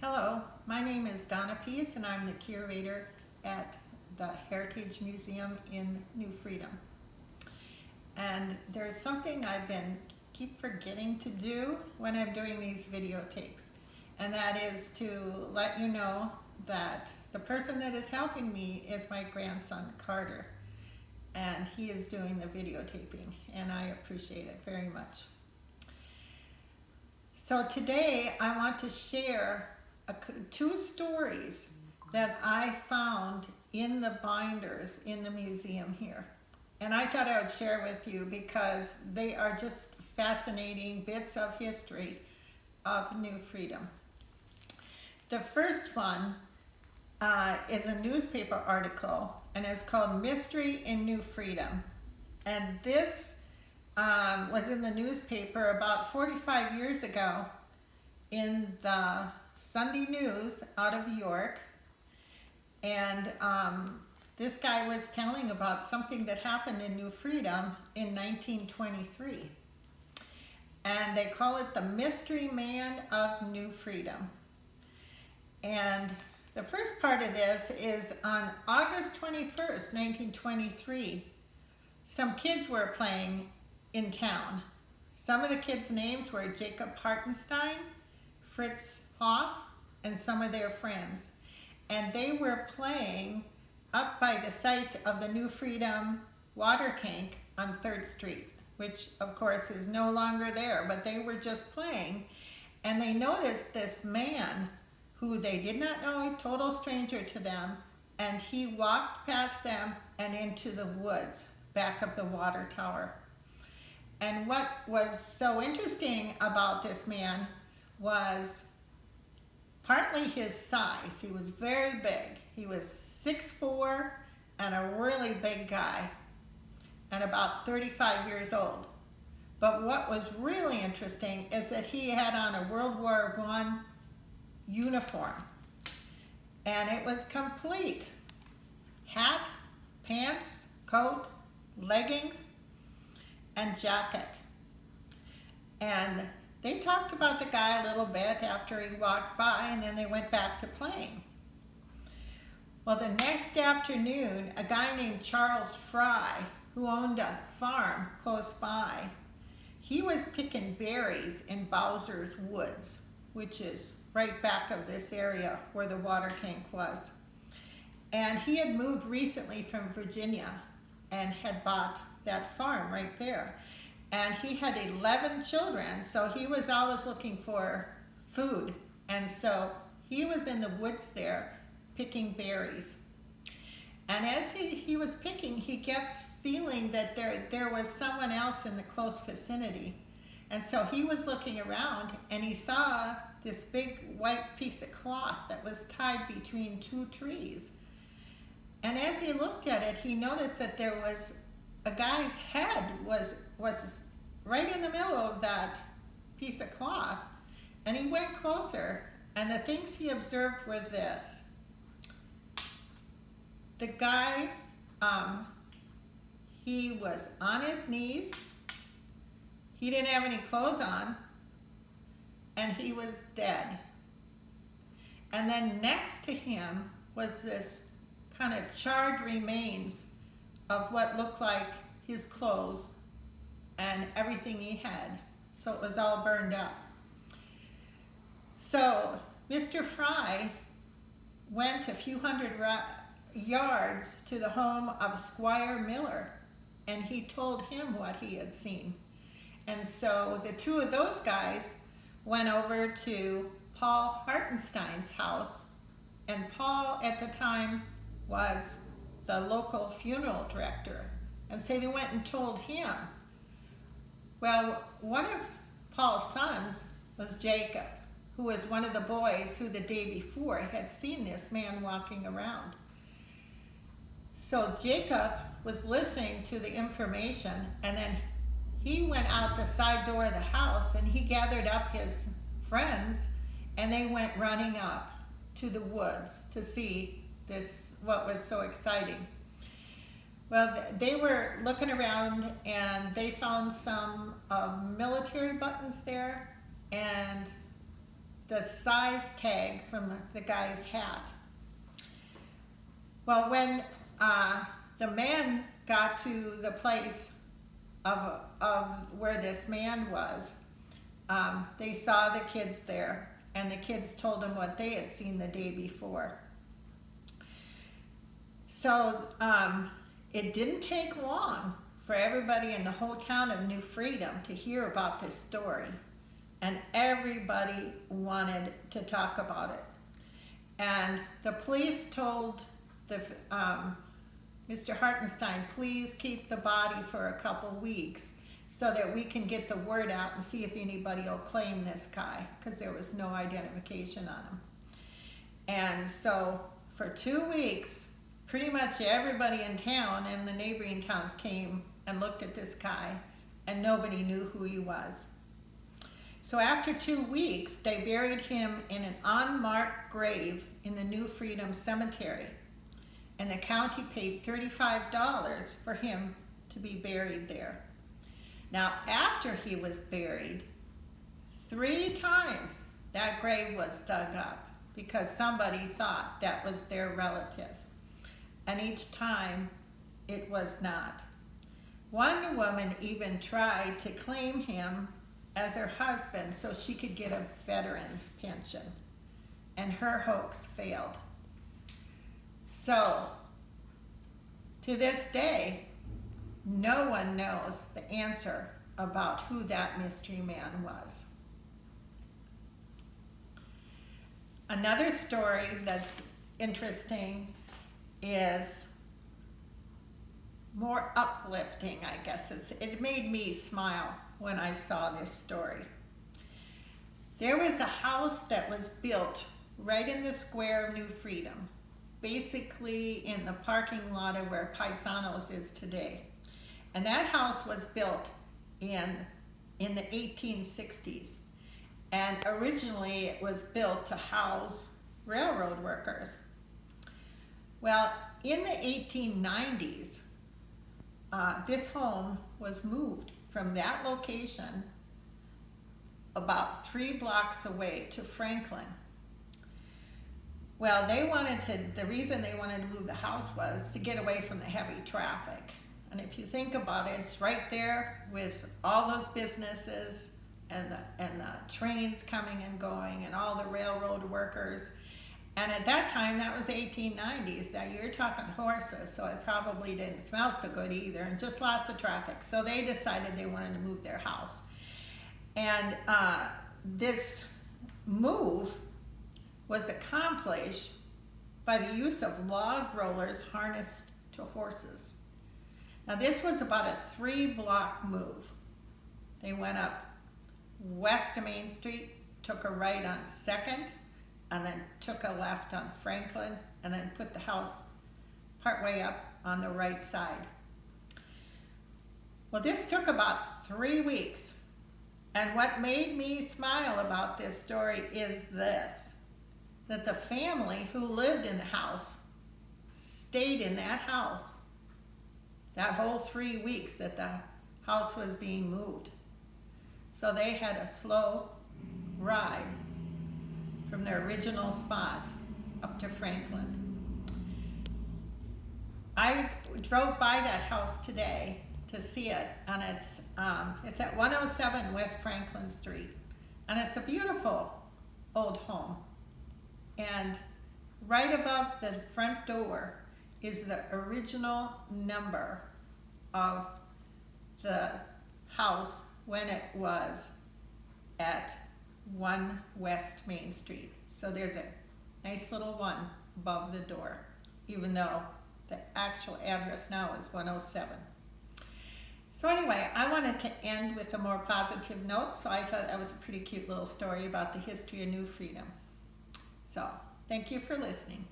Hello, my name is Donna Peace and I'm the curator at the Heritage Museum in New Freedom. And there's something I've been keep forgetting to do when I'm doing these videotapes, and that is to let you know that the person that is helping me is my grandson Carter, and he is doing the videotaping, and I appreciate it very much. So today I want to share two stories that I found in the binders in the museum here. And I thought I would share with you because they are just fascinating bits of history of New Freedom. The first one is a newspaper article, and it's called Mystery in New Freedom. And this was in the newspaper about 45 years ago in the Sunday News out of York. And this guy was telling about something that happened in New Freedom in 1923. And they call it the Mystery Man of New Freedom. And the first part of this is on August 21st, 1923, some kids were playing in town. Some of the kids' names were Jacob Hartenstein, Fritz Hoff, and some of their friends. And they were playing up by the site of the New Freedom water tank on 3rd Street, which of course is no longer there, but they were just playing. And they noticed this man who they did not know, a total stranger to them, and he walked past them and into the woods back of the water tower. And what was so interesting about this man was partly his size. He was very big. He was 6'4" and a really big guy, and about 35 years old. But what was really interesting is that he had on a World War I uniform, and it was complete. Hat, pants, coat, leggings, and jacket. And they talked about the guy a little bit after he walked by, and then they went back to playing. Well, the next afternoon, a guy named Charles Fry, who owned a farm close by, he was picking berries in Bowser's Woods, which is right back of this area where the water tank was. And he had moved recently from Virginia and had bought that farm right there. And he had 11 children, so he was always looking for food. And so he was in the woods there picking berries. And as he was picking, he kept feeling that there was someone else in the close vicinity. And so he was looking around, and he saw this big white piece of cloth that was tied between two trees. And as he looked at it, he noticed that there was a guy's head was right in the middle of that piece of cloth. And he went closer, and the things he observed were this. The guy, he was on his knees, he didn't have any clothes on, and he was dead. And then next to him was this kind of charred remains of what looked like his clothes and everything he had. So it was all burned up. So Mr. Fry went a few hundred yards to the home of Squire Miller, and he told him what he had seen. And so the two of those guys went over to Paul Hartenstein's house, and Paul at the time was the local funeral director. And so they went and told him. Well, one of Paul's sons was Jacob, who was one of the boys who the day before had seen this man walking around. So Jacob was listening to the information, and then he went out the side door of the house, and he gathered up his friends, and they went running up to the woods to see this, what was so exciting. Well, they were looking around, and they found some military buttons there, and the size tag from the guy's hat. Well, when the men got to the place of where this man was, they saw the kids there, and the kids told them what they had seen the day before. So it didn't take long for everybody in the whole town of New Freedom to hear about this story, and everybody wanted to talk about it. And the police told Mr. Hartenstein, please keep the body for a couple weeks so that we can get the word out and see if anybody will claim this guy, because there was no identification on him. And so for 2 weeks, pretty much everybody in town and the neighboring towns came and looked at this guy, and nobody knew who he was. So after 2 weeks, they buried him in an unmarked grave in the New Freedom Cemetery, and the county paid $35 for him to be buried there. Now, after he was buried, 3 times that grave was dug up because somebody thought that was their relative, and each time it was not. One woman even tried to claim him as her husband so she could get a veteran's pension, and her hoax failed. So, to this day, no one knows the answer about who that mystery man was. Another story that's interesting is more uplifting, I guess. It made me smile when I saw this story. There was a house that was built right in the square of New Freedom, basically in the parking lot of where Paisanos is today. And that house was built in the 1860s. And originally it was built to house railroad workers. Well, in the 1890s, this home was moved from that location about 3 blocks away to Franklin. Well, the reason they wanted to move the house was to get away from the heavy traffic. And if you think about it, it's right there with all those businesses and the trains coming and going and all the railroad workers. And at that time, that was 1890s. Now you're talking horses, so it probably didn't smell so good either, and just lots of traffic. So they decided they wanted to move their house. And this move was accomplished by the use of log rollers harnessed to horses. Now this was about a 3-block move. They went up west of Main Street, took a right on 2nd, and then took a left on Franklin, and then put the house partway up on the right side. Well, this took about 3 weeks. And what made me smile about this story is this, that the family who lived in the house stayed in that house that whole 3 weeks that the house was being moved. So they had a slow ride from their original spot up to Franklin. I drove by that house today to see it, and it's at 107 West Franklin Street, and it's a beautiful old home. And right above the front door is the original number of the house when it was at 1 West Main Street. So there's a nice little 1 above the door, even though the actual address now is 107. So anyway, I wanted to end with a more positive note, so I thought that was a pretty cute little story about the history of New Freedom. So, thank you for listening.